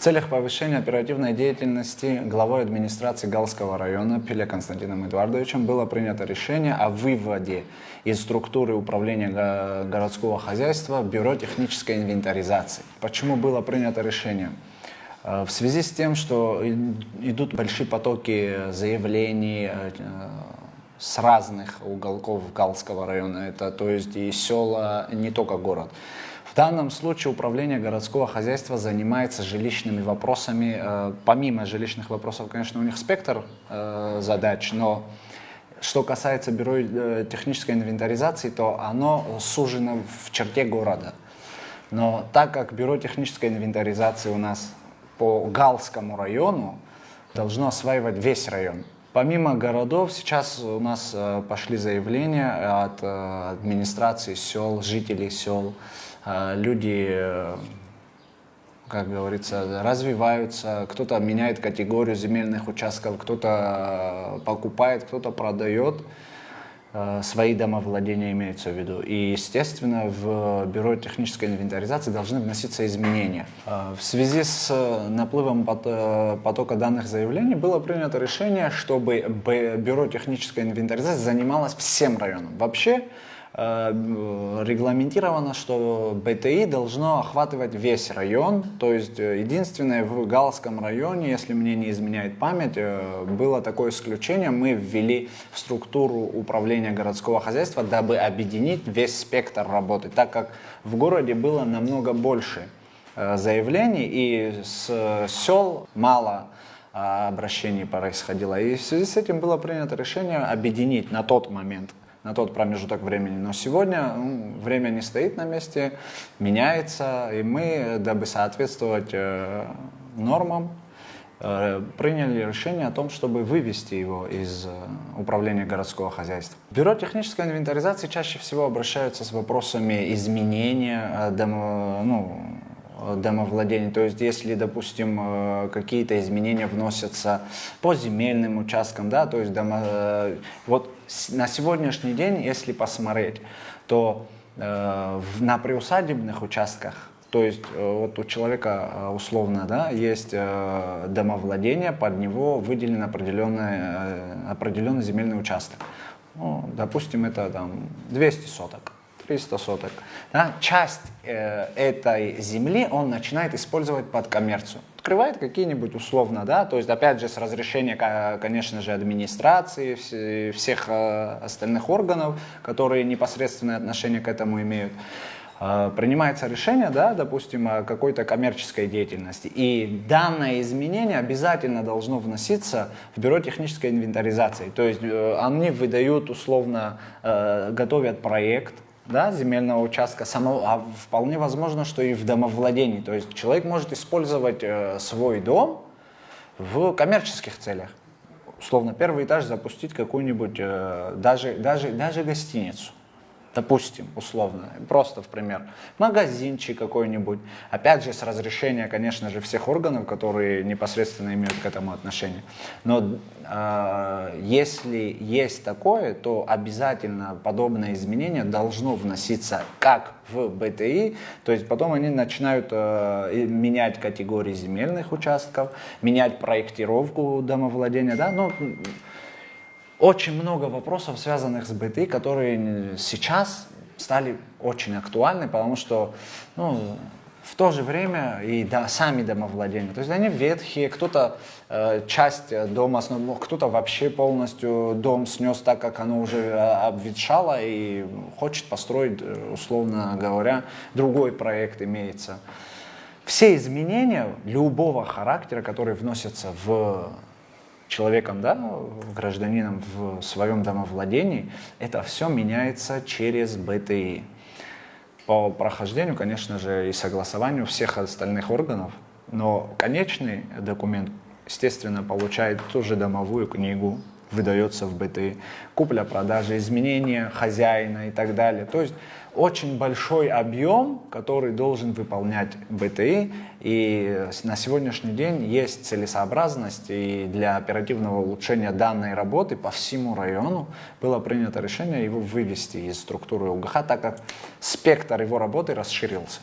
целях повышения оперативной деятельности главой администрации Галского района Пиле Константином Эдуардовичем было принято решение о выводе из структуры управления городского хозяйства Бюро технической инвентаризации. Почему было принято решение? В связи с тем, что идут большие потоки заявлений с разных уголков Галского района, это то есть и села, не только город. В данном случае управление городского хозяйства занимается жилищными вопросами. Помимо жилищных вопросов, конечно, у них спектр задач, но что касается бюро технической инвентаризации, то оно сужено в черте города. Но так как бюро технической инвентаризации у нас по Галскому району должно осваивать весь район. Помимо городов, сейчас у нас пошли заявления от администрации сел, жителей сел. Люди, как говорится, развиваются, кто-то меняет категорию земельных участков, кто-то покупает, кто-то продает, свои домовладения имеются в виду. И, естественно, в бюро технической инвентаризации должны вноситься изменения. В связи с наплывом потока данных заявлений было принято решение, чтобы бюро технической инвентаризации занималось всем районом. Вообще, регламентировано, что БТИ должно охватывать весь район, то есть единственное в Галском районе, если мне не изменяет память, было такое исключение, мы ввели в структуру управления городского хозяйства, дабы объединить весь спектр работы, так как в городе было намного больше заявлений и с сел мало обращений происходило, и в связи с этим было принято решение объединить на тот момент, на тот промежуток времени. Но сегодня время не стоит на месте, меняется, и мы, дабы соответствовать нормам, приняли решение о том, чтобы вывести его из управления городского хозяйства. Бюро технической инвентаризации чаще всего обращаются с вопросами изменения домовладений. То есть, если, допустим, какие-то изменения вносятся по земельным участкам, да, то есть вот на сегодняшний день, если посмотреть, то на приусадебных участках, то есть вот у человека условно, да, есть домовладение, под него выделен определенный земельный участок. Ну, допустим, это там 200 соток. 300 соток. Да? Часть этой земли он начинает использовать под коммерцию. Открывает какие-нибудь условно, да, то есть опять же с разрешения, конечно же, администрации, всех остальных органов, которые непосредственное отношение к этому имеют. Принимается решение, да, допустим, о какой-то коммерческой деятельности. И данное изменение обязательно должно вноситься в бюро технической инвентаризации. То есть они выдают условно, готовят проект, да, земельного участка самого, а вполне возможно, что и в домовладении. То есть человек может использовать свой дом в коммерческих целях. Условно, первый этаж запустить какую-нибудь, даже гостиницу. Допустим, условно, просто в пример, магазинчик какой-нибудь, опять же, с разрешения, конечно же, всех органов, которые непосредственно имеют к этому отношение. Но если есть такое, то обязательно подобное изменение должно вноситься как в БТИ, то есть потом они начинают менять категории земельных участков, менять проектировку домовладения, да, ну, очень много вопросов, связанных с БТИ, которые сейчас стали очень актуальны, потому что в то же время и сами домовладения, то есть они ветхие, кто-то часть дома, кто-то вообще полностью дом снес так, как оно уже обветшало и хочет построить, условно говоря, другой проект имеется. Все изменения любого характера, которые вносятся в человеком, да, гражданином в своем домовладении, это все меняется через БТИ. По прохождению, конечно же, и согласованию всех остальных органов, но конечный документ, естественно, получает ту же домовую книгу, выдается в БТИ, купля-продажа, изменения хозяина и так далее. То есть очень большой объем, который должен выполнять БТИ, и на сегодняшний день есть целесообразность, и для оперативного улучшения данной работы по всему району было принято решение его вывести из структуры УГХ, так как спектр его работы расширился.